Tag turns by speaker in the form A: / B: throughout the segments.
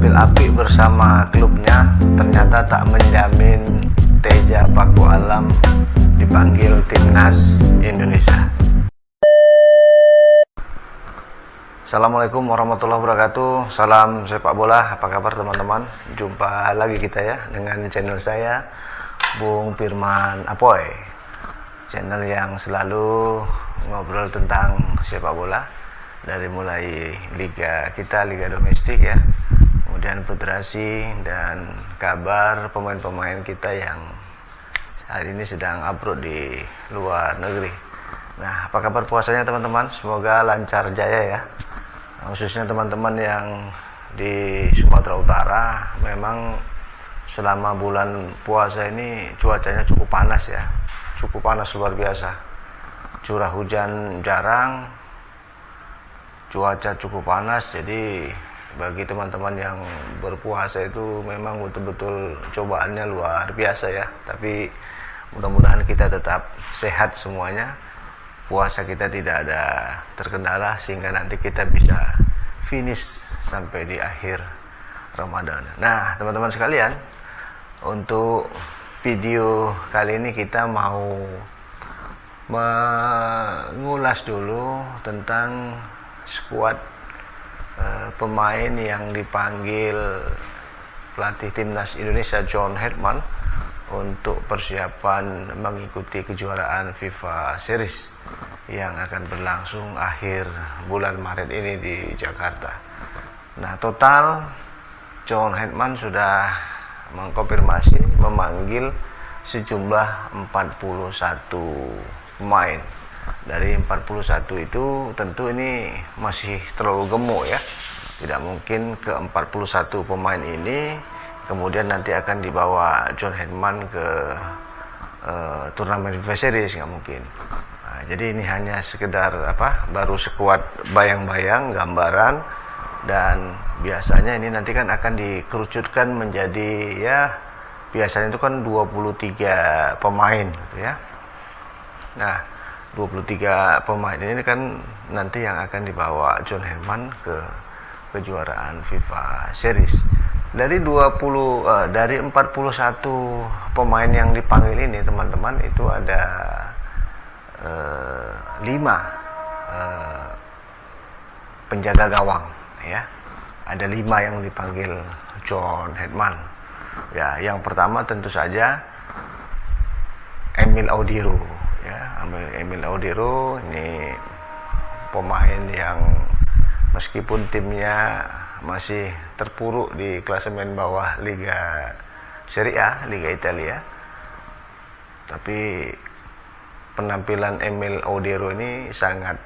A: tampil apik bersama klubnya, ternyata tak menjamin Teja Paku Alam dipanggil timnas Indonesia. Assalamualaikum warahmatullahi wabarakatuh. Salam sepak bola. Apa kabar teman-teman? Jumpa lagi kita ya dengan channel saya, Bung Firman Apoy. Channel yang selalu ngobrol tentang sepak bola, dari mulai liga kita, liga domestik ya, kemudian federasi, dan kabar pemain-pemain kita yang hari ini sedang abroad di luar negeri. Nah, apa kabar puasanya teman-teman? Semoga lancar jaya ya. Khususnya teman-teman yang di Sumatera Utara, memang selama bulan puasa ini cuacanya cukup panas ya, cukup panas luar biasa. Curah hujan jarang, cuaca cukup panas, jadi bagi teman-teman yang berpuasa itu memang betul-betul cobaannya luar biasa ya. Tapi mudah-mudahan kita tetap sehat semuanya, puasa kita tidak ada terkendala, sehingga nanti kita bisa finish sampai di akhir Ramadan. Nah teman-teman sekalian, untuk video kali ini kita mau mengulas dulu tentang skuad pemain yang dipanggil pelatih timnas Indonesia John Herdman untuk persiapan mengikuti kejuaraan FIFA Series yang akan berlangsung akhir bulan Maret ini di Jakarta. Nah, total John Herdman sudah mengkonfirmasi memanggil sejumlah 41 pemain. Dari 41 itu tentu ini masih terlalu gemuk ya. Tidak mungkin ke 41 pemain ini kemudian nanti akan dibawa John Herdman ke turnamen FIFA Series, nggak mungkin. Nah, jadi ini hanya sekedar baru skuad bayang-bayang, gambaran, dan biasanya ini nanti kan akan dikerucutkan menjadi ya, biasanya itu kan 23 pemain gitu ya. Nah, 23 pemain ini kan nanti yang akan dibawa John Herdman ke kejuaraan FIFA Series. Dari 41 pemain yang dipanggil ini teman-teman, itu ada 5 penjaga gawang ya. Ada 5 yang dipanggil John Herdman. Ya, yang pertama tentu saja Emil Audero ya. Emil Audero ini pemain yang meskipun timnya masih terpuruk di klasemen bawah Liga Serie A, Liga Italia, tapi penampilan Emil Audero ini sangat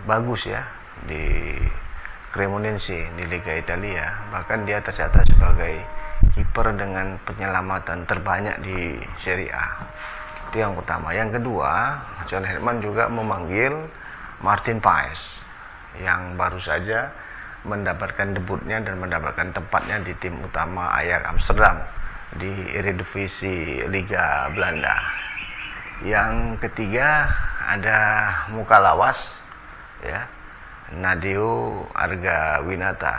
A: bagus ya di Cremonense di Liga Italia. Bahkan dia tercatat sebagai kiper dengan penyelamatan terbanyak di Serie A. Itu yang pertama. Yang kedua, John Herdman juga memanggil Martin Paes yang baru saja mendapatkan debutnya dan mendapatkan tempatnya di tim utama Ajax Amsterdam di Eredivisie Liga Belanda. Yang ketiga ada muka lawas ya, Nadeo Argawinata,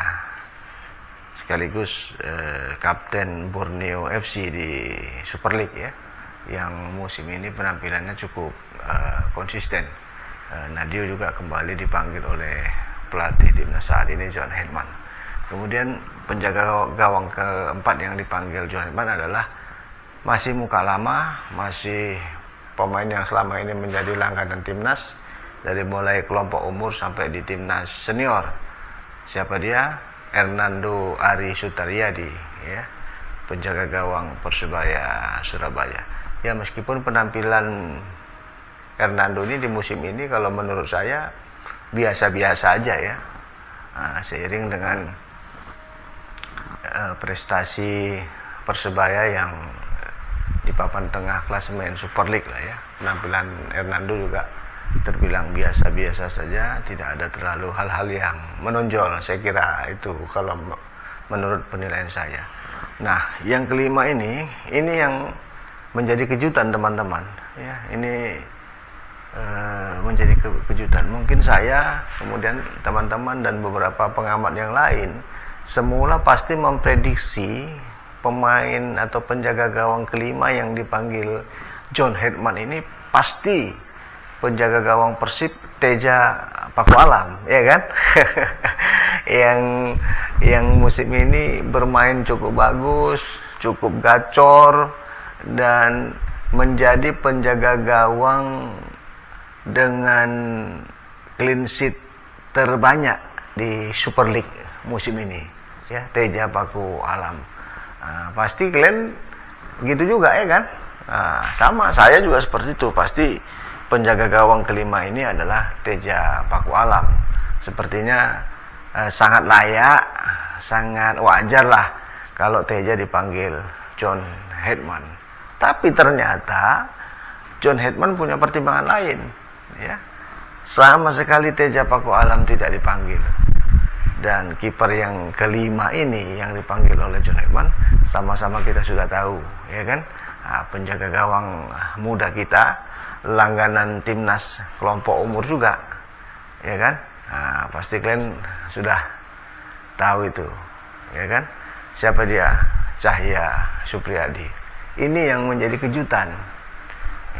A: sekaligus kapten Borneo FC di Super League ya, yang musim ini penampilannya cukup konsisten. Nadeo juga kembali dipanggil oleh pelatih timnas saat ini John Herdman. Kemudian penjaga gawang keempat yang dipanggil John Herdman adalah masih muka lama, masih pemain yang selama ini menjadi langganan timnas dari mulai kelompok umur sampai di timnas senior. Siapa dia? Hernando Ari Sutariadi ya, penjaga gawang Persebaya Surabaya. Ya, meskipun penampilan Hernando ini di musim ini kalau menurut saya biasa-biasa aja ya. Nah, seiring dengan prestasi Persebaya yang di papan tengah klasemen Super League lah ya, penampilan Hernando juga terbilang biasa-biasa saja, tidak ada terlalu hal-hal yang menonjol, saya kira itu kalau menurut penilaian saya. Nah, yang kelima ini yang menjadi kejutan teman-teman ya. Ini menjadi kejutan. Mungkin saya, kemudian teman-teman dan beberapa pengamat yang lain semula pasti memprediksi pemain atau penjaga gawang kelima yang dipanggil John Hetman ini pasti penjaga gawang Persib Teja Paku Alam, ya kan? yang musim ini bermain cukup bagus, cukup gacor, dan menjadi penjaga gawang dengan clean sheet terbanyak di Super League musim ini, ya, Teja Paku Alam. Pasti kalian gitu juga, ya kan? Sama, saya juga seperti itu. Pasti penjaga gawang kelima ini adalah Teja Paku Alam. Sepertinya sangat layak, sangat wajar lah kalau Teja dipanggil John Hetman. Tapi ternyata John Hetman punya pertimbangan lain, ya. Sama sekali Teja Paku Alam tidak dipanggil. Dan kiper yang kelima ini yang dipanggil oleh John Hetman, sama-sama kita sudah tahu, ya kan? Penjaga gawang muda kita, langganan timnas kelompok umur juga, ya kan? Pasti kalian sudah tahu itu, ya kan? Siapa dia? Cahya Supriyadi. Ini yang menjadi kejutan,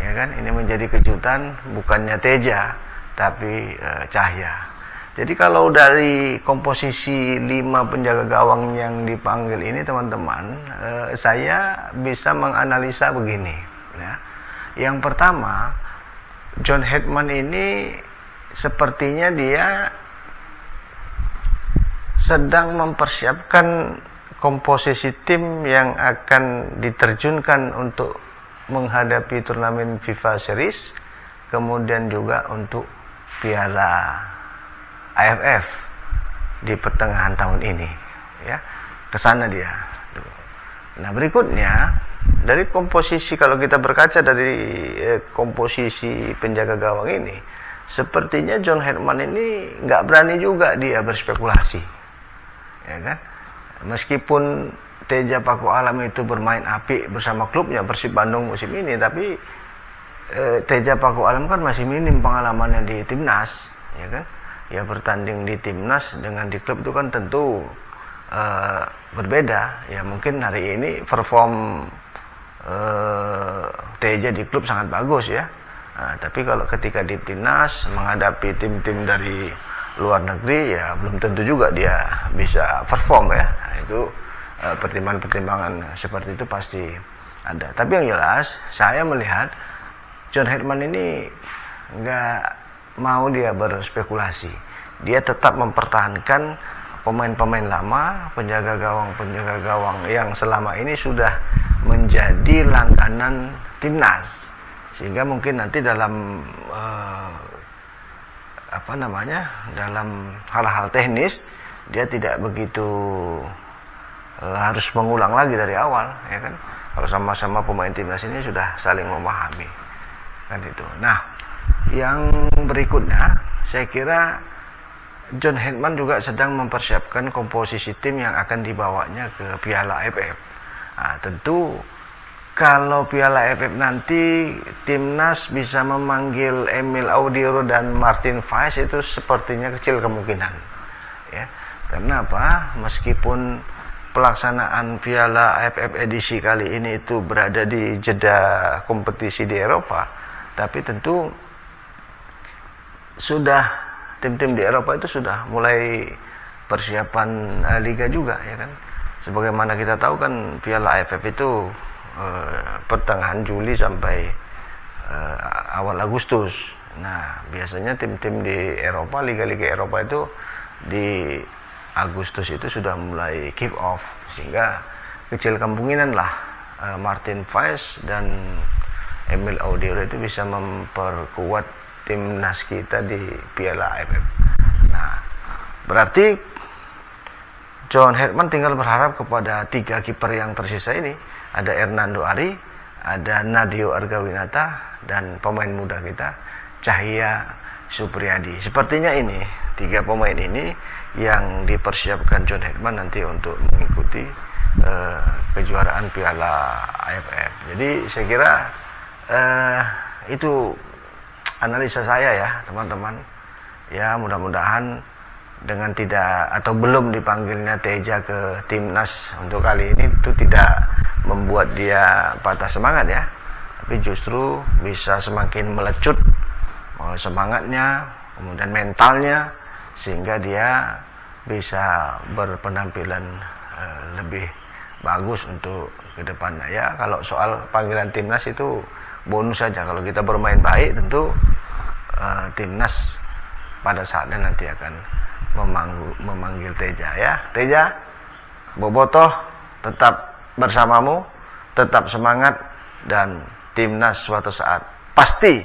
A: ya kan? Ini menjadi kejutan, bukannya Teja tapi Cahya. Jadi kalau dari komposisi 5 penjaga gawang yang dipanggil ini, teman-teman, saya bisa menganalisa begini, ya. Yang pertama, John Hetman ini sepertinya dia sedang mempersiapkan komposisi tim yang akan diterjunkan untuk menghadapi turnamen FIFA Series, kemudian juga untuk Piala AFF di pertengahan tahun ini, ya, kesana dia. Nah, berikutnya dari komposisi, kalau kita berkaca dari komposisi penjaga gawang ini, sepertinya John Hetman ini nggak berani juga dia berspekulasi, ya kan? Meskipun Teja Paku Alam itu bermain apik bersama klubnya Persib Bandung musim ini, tapi Teja Paku Alam kan masih minim pengalamannya di timnas, ya kan? Ya, bertanding di timnas dengan di klub itu kan tentu berbeda. Ya, mungkin hari ini perform Teja di klub sangat bagus, ya. Tapi kalau ketika di timnas menghadapi tim-tim dari luar negeri, ya belum tentu juga dia bisa perform, ya. Itu pertimbangan-pertimbangan seperti itu pasti ada. Tapi yang jelas saya melihat John Hetman ini nggak mau dia berspekulasi. Dia tetap mempertahankan pemain-pemain lama, penjaga gawang yang selama ini sudah menjadi langganan timnas. Sehingga mungkin nanti dalam dalam hal-hal teknis dia tidak begitu harus mengulang lagi dari awal, ya kan? Kalau sama-sama pemain timnas ini sudah saling memahami, kan itu. Nah, yang berikutnya, saya kira John Hetman juga sedang mempersiapkan komposisi tim yang akan dibawanya ke Piala AFF. Tentu kalau Piala AFF nanti timnas bisa memanggil Emil Audiero dan Martin Fais, itu sepertinya kecil kemungkinan, ya. Karena apa? Meskipun pelaksanaan Piala AFF edisi kali ini itu berada di jeda kompetisi di Eropa, tapi tentu sudah tim-tim di Eropa itu sudah mulai persiapan liga juga, ya kan. Sebagaimana kita tahu kan Piala AFF itu pertengahan Juli sampai awal Agustus. Nah, biasanya tim-tim di Eropa, liga-liga Eropa itu di Agustus itu sudah mulai kick off, sehingga kecil kemungkinan lah Martin Fais dan Emil Audiero itu bisa memperkuat timnas kita di Piala AFF. Nah, berarti John Hetman tinggal berharap kepada 3 kiper yang tersisa ini. Ada Hernando Ari, ada Nadio Argawinata, dan pemain muda kita Cahya Supriyadi. Sepertinya ini 3 pemain ini yang dipersiapkan John Hetman nanti untuk mengikuti kejuaraan Piala AFF. Jadi saya kira itu analisa saya, ya teman-teman. Ya, mudah-mudahan dengan tidak atau belum dipanggilnya Teja ke timnas untuk kali ini itu tidak membuat dia patah semangat ya, tapi justru bisa semakin melecut semangatnya, kemudian mentalnya, sehingga dia bisa berpenampilan lebih bagus untuk kedepannya ya. Kalau soal panggilan timnas itu bonus saja, kalau kita bermain baik tentu timnas pada saatnya nanti akan memanggil Teja ya. Teja, Bobotoh tetap bersamamu, tetap semangat, dan timnas suatu saat pasti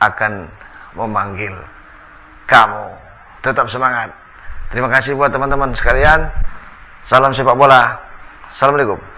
A: akan memanggil kamu. Tetap semangat. Terima kasih buat teman-teman sekalian. Salam sepak bola. Assalamualaikum.